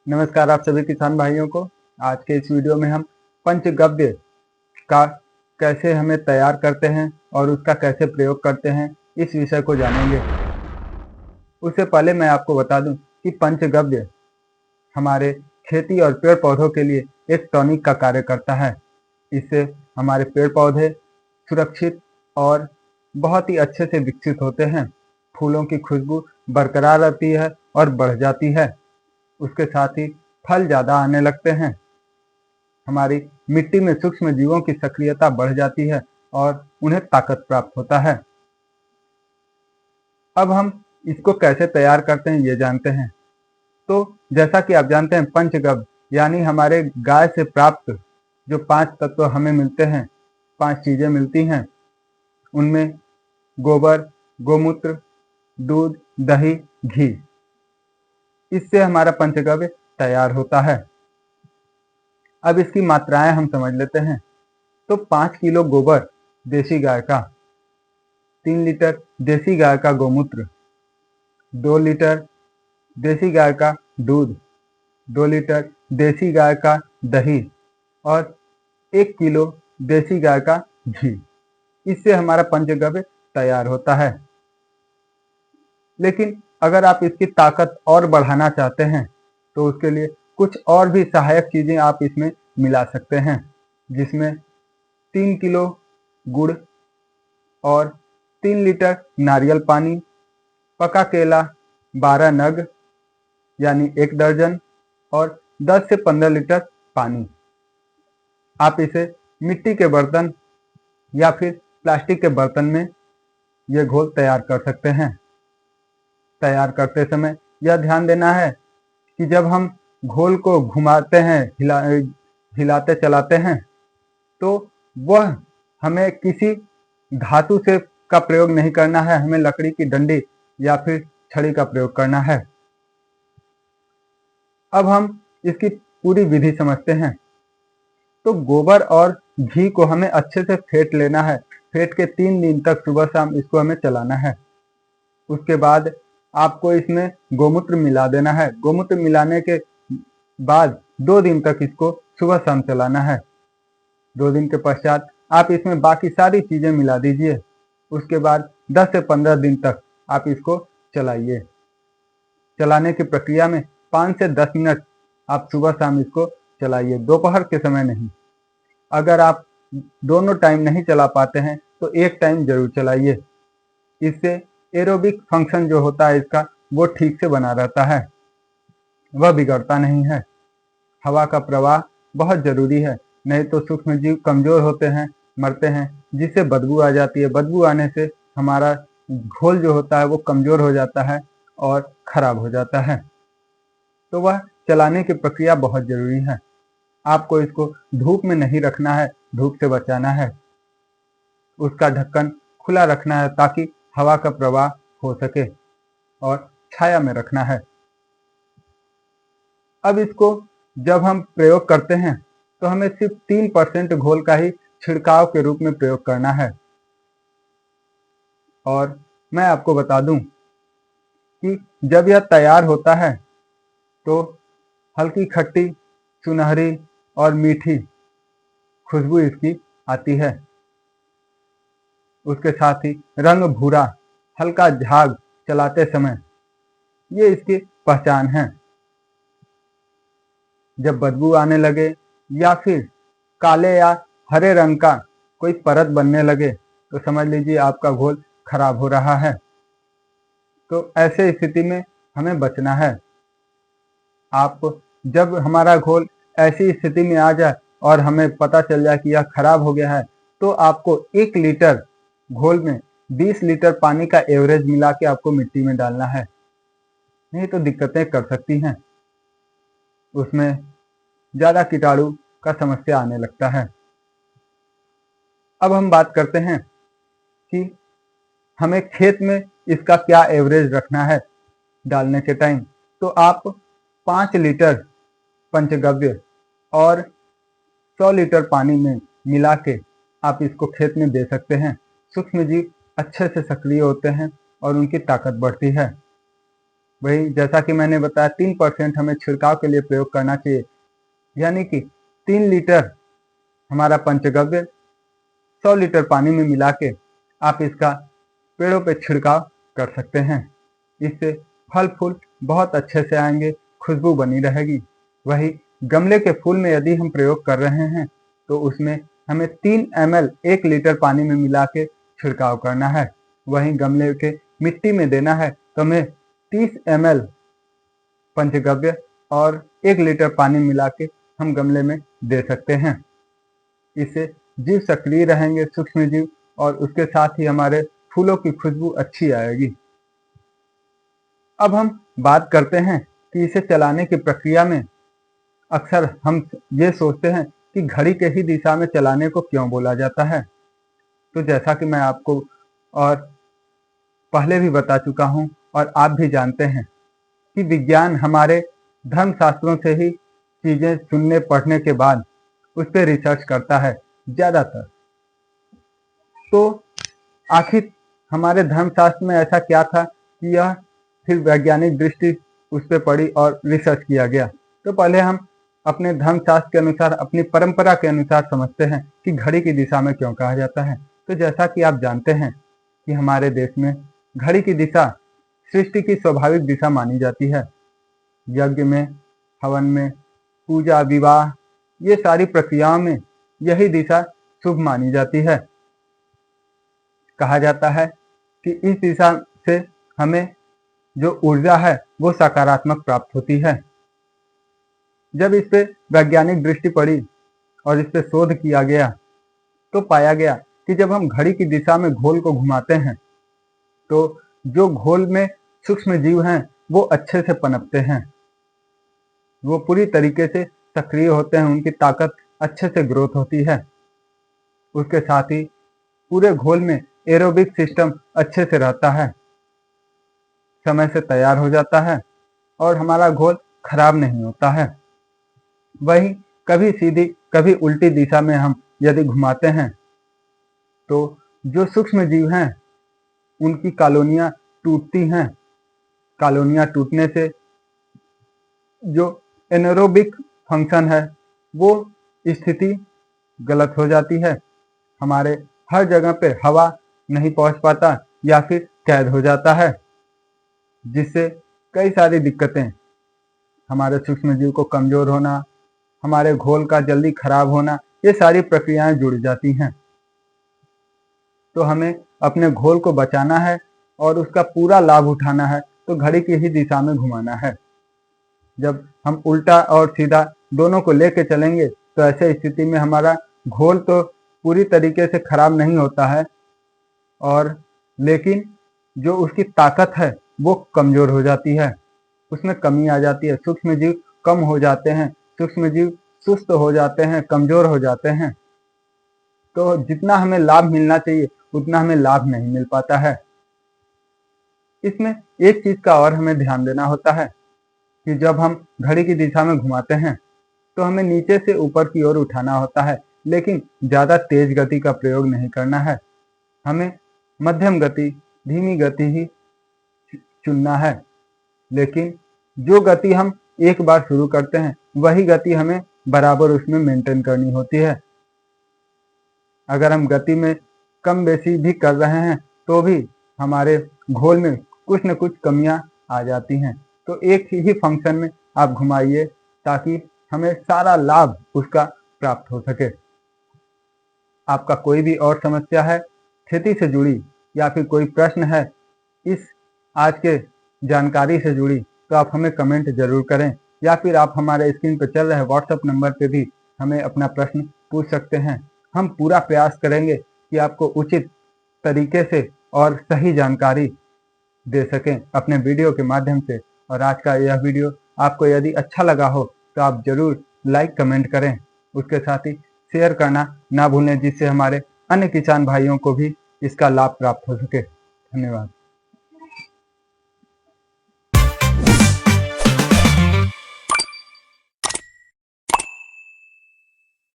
नमस्कार आप सभी किसान भाइयों को। आज के इस वीडियो में हम पंचगव्य का कैसे हमें तैयार करते हैं और उसका कैसे प्रयोग करते हैं इस विषय को जानेंगे। उससे पहले मैं आपको बता दूं कि पंचगव्य हमारे खेती और पेड़ पौधों के लिए एक टॉनिक का कार्य करता है। इससे हमारे पेड़ पौधे सुरक्षित और बहुत ही अच्छे से विकसित होते हैं। फूलों की खुशबू बरकरार रहती है और बढ़ जाती है। उसके साथ ही फल ज़्यादा आने लगते हैं। हमारी मिट्टी में सूक्ष्म जीवों की सक्रियता बढ़ जाती है और उन्हें ताकत प्राप्त होता है। अब हम इसको कैसे तैयार करते हैं ये जानते हैं। तो जैसा कि आप जानते हैं पंचगव्य यानी हमारे गाय से प्राप्त जो 5 तत्व हमें मिलते हैं, 5 चीजें मिलती हैं, उनमें गोबर, गोमूत्र, दूध, दही, घी, इससे हमारा पंचगव्य तैयार होता है। अब इसकी मात्राएं हम समझ लेते हैं। तो 5 किलो गोबर देसी गाय का, 3 लीटर देसी गाय का गोमूत्र, 2 लीटर देसी गाय का दूध, 2 लीटर देसी गाय का दही और 1 किलो देसी गाय का घी, इससे हमारा पंचगव्य तैयार होता है। लेकिन अगर आप इसकी ताकत और बढ़ाना चाहते हैं तो उसके लिए कुछ और भी सहायक चीजें आप इसमें मिला सकते हैं, जिसमें 3 किलो गुड़ और 3 लीटर नारियल पानी, पका केला 12 नग यानी 1 दर्जन और 10 से 15 लीटर पानी। आप इसे मिट्टी के बर्तन या फिर प्लास्टिक के बर्तन में यह घोल तैयार कर सकते हैं। तैयार करते समय यह ध्यान देना है कि जब हम घोल को घुमाते हैं, हिलाते चलाते हैं, तो वह हमें किसी धातु से का प्रयोग नहीं करना है। हमें लकड़ी की डंडी या फिर छड़ी का प्रयोग करना है। अब हम इसकी पूरी विधि समझते हैं। तो गोबर और घी को हमें अच्छे से फेंट लेना है। फेंट के 3 दिन तक सुबह शाम इसको हमें चलाना है। उसके बाद आपको इसमें गोमूत्र मिला देना है। गोमूत्र मिलाने के बाद 2 दिन तक इसको सुबह शाम चलाना है। 2 दिन के पश्चात आप इसमें बाकी सारी चीजें मिला दीजिए। उसके बाद 10 से 15 दिन तक आप इसको चलाइए। चलाने की प्रक्रिया में 5 से 10 मिनट आप सुबह शाम इसको चलाइए, दोपहर के समय नहीं। अगर आप दोनों टाइम नहीं चला पाते हैं तो एक टाइम जरूर चलाइए। इससे एरोबिक फंक्शन जो होता है इसका, वो ठीक से बना रहता है, वह बिगड़ता नहीं है। हवा का प्रवाह बहुत जरूरी है, नहीं तो सूक्ष्म जीव कमजोर होते हैं, मरते हैं, जिससे बदबू आ जाती है। बदबू आने से हमारा घोल जो होता है वो कमजोर हो जाता है और खराब हो जाता है। तो वह चलाने की प्रक्रिया बहुत जरूरी है। आपको इसको धूप में नहीं रखना है, धूप से बचाना है। उसका ढक्कन खुला रखना है ताकि हवा का प्रवाह हो सके और छाया में रखना है। अब इसको जब हम प्रयोग करते हैं तो हमें सिर्फ 3% घोल का ही छिड़काव के रूप में प्रयोग करना है। और मैं आपको बता दूं कि जब यह तैयार होता है तो हल्की खट्टी, सुनहरी और मीठी खुशबू इसकी आती है। उसके साथ ही रंग भूरा, हल्का झाग चलाते समय, ये इसकी पहचान है। जब बदबू आने लगे या फिर काले या हरे रंग का कोई परत बनने लगे तो समझ लीजिए आपका घोल खराब हो रहा है। तो ऐसे स्थिति में हमें बचना है। आप जब हमारा घोल ऐसी स्थिति में आ जाए और हमें पता चल जाए कि यह खराब हो गया है, तो आपको 1 लीटर घोल में 20 लीटर पानी का एवरेज मिला के आपको मिट्टी में डालना है, नहीं तो दिक्कतें कर सकती हैं। उसमें ज्यादा कीटाणु का समस्या आने लगता है। अब हम बात करते हैं कि हमें खेत में इसका क्या एवरेज रखना है डालने के टाइम। तो आप 5 लीटर पंचगव्य और 100 लीटर पानी में मिला के आप इसको खेत में दे सकते हैं। सूक्ष्म जीव अच्छे से सक्रिय होते हैं और उनकी ताकत बढ़ती है। वही जैसा कि मैंने बताया 3% हमें छिड़काव के लिए प्रयोग करना चाहिए, यानी कि 3 लीटर हमारा पंचगव्य 100 लीटर पानी में मिला के आप इसका पेड़ों पे छिड़काव कर सकते हैं। इससे फल फूल बहुत अच्छे से आएंगे, खुशबू बनी रहेगी। वही गमले के फूल में यदि हम प्रयोग कर रहे हैं तो उसमें हमें 3 ml 1 लीटर पानी में मिला के छिड़काव करना है। वहीं गमले के मिट्टी में देना है तो हमें 30 ml पंचगव्य और 1 लीटर पानी मिला के हम गमले में दे सकते हैं। इससे जीव सक्रिय रहेंगे, सूक्ष्म जीव, और उसके साथ ही हमारे फूलों की खुशबू अच्छी आएगी। अब हम बात करते हैं कि इसे चलाने की प्रक्रिया में अक्सर हम ये सोचते हैं कि घड़ी के ही दिशा में चलाने को क्यों बोला जाता है। तो जैसा कि मैं आपको और पहले भी बता चुका हूँ और आप भी जानते हैं कि विज्ञान हमारे धर्मशास्त्रों से ही चीजें सुनने पढ़ने के बाद उस पर रिसर्च करता है ज्यादातर। तो आखिर हमारे धर्मशास्त्र में ऐसा क्या था कि यह फिर वैज्ञानिक दृष्टि उस पर पड़ी और रिसर्च किया गया। तो पहले हम अपने धर्मशास्त्र के अनुसार, अपनी परंपरा के अनुसार समझते हैं कि घड़ी की दिशा में क्यों कहा जाता है। तो जैसा कि आप जानते हैं कि हमारे देश में घड़ी की दिशा सृष्टि की स्वाभाविक दिशा मानी जाती है। यज्ञ में, हवन में, पूजा, विवाह, ये सारी प्रक्रियाओं में यही दिशा शुभ मानी जाती है। कहा जाता है कि इस दिशा से हमें जो ऊर्जा है वो सकारात्मक प्राप्त होती है। जब इस पे वैज्ञानिक दृष्टि पड़ी और इस पे शोध किया गया तो पाया गया कि जब हम घड़ी की दिशा में घोल को घुमाते हैं तो जो घोल में सूक्ष्म जीव हैं वो अच्छे से पनपते हैं, वो पूरी तरीके से सक्रिय होते हैं, उनकी ताकत अच्छे से ग्रोथ होती है। उसके साथ ही पूरे घोल में एरोबिक सिस्टम अच्छे से रहता है, समय से तैयार हो जाता है और हमारा घोल खराब नहीं होता है। वहीं कभी सीधी कभी उल्टी दिशा में हम यदि घुमाते हैं तो जो सूक्ष्म जीव हैं उनकी कॉलोनियां टूटती हैं। कॉलोनियां टूटने से जो एनारोबिक फंक्शन है वो स्थिति गलत हो जाती है। हमारे हर जगह पे हवा नहीं पहुंच पाता या फिर कैद हो जाता है, जिससे कई सारी दिक्कतें, हमारे सूक्ष्म जीव को कमजोर होना, हमारे घोल का जल्दी खराब होना, ये सारी प्रक्रियाएं जुड़ जाती हैं। तो हमें अपने घोल को बचाना है और उसका पूरा लाभ उठाना है तो घड़ी की ही दिशा में घुमाना है। जब हम उल्टा और सीधा दोनों को लेके चलेंगे तो ऐसे स्थिति में हमारा घोल तो पूरी तरीके से खराब नहीं होता है, और लेकिन जो उसकी ताकत है वो कमजोर हो जाती है, उसमें कमी आ जाती है, सूक्ष्म जीव कम हो जाते हैं, सूक्ष्म जीव सुस्त हो जाते हैं, कमजोर हो जाते हैं। तो जितना हमें लाभ मिलना चाहिए उतना हमें लाभ नहीं मिल पाता है। इसमें एक चीज का और हमें ध्यान देना होता है कि जब हम घड़ी की दिशा में घुमाते हैं तो हमें नीचे से ऊपर की ओर उठाना होता है, लेकिन ज्यादा तेज गति का प्रयोग नहीं करना है। हमें मध्यम गति, धीमी गति ही चुनना है, लेकिन जो गति हम एक बार शुरू करते हैं वही गति हमें बराबर उसमें मेंटेन करनी होती है। अगर हम गति में कम बेसी भी कर रहे हैं तो भी हमारे घोल में कुछ न कुछ कमियां आ जाती हैं। तो एक ही फंक्शन में आप घुमाइए ताकि हमें सारा लाभ उसका प्राप्त हो सके। आपका कोई भी और समस्या है खेती से जुड़ी या फिर कोई प्रश्न है इस आज के जानकारी से जुड़ी तो आप हमें कमेंट जरूर करें, या फिर आप हमारे स्क्रीन पर चल रहे व्हाट्सएप नंबर पे भी हमें अपना प्रश्न पूछ सकते हैं। हम पूरा प्रयास करेंगे कि आपको उचित तरीके से और सही जानकारी दे सकें अपने वीडियो के माध्यम से। और आज का यह वीडियो आपको यदि अच्छा लगा हो तो आप जरूर लाइक कमेंट करें, उसके साथ ही शेयर करना ना भूलें, जिससे हमारे अन्य किसान भाइयों को भी इसका लाभ प्राप्त हो सके। धन्यवाद।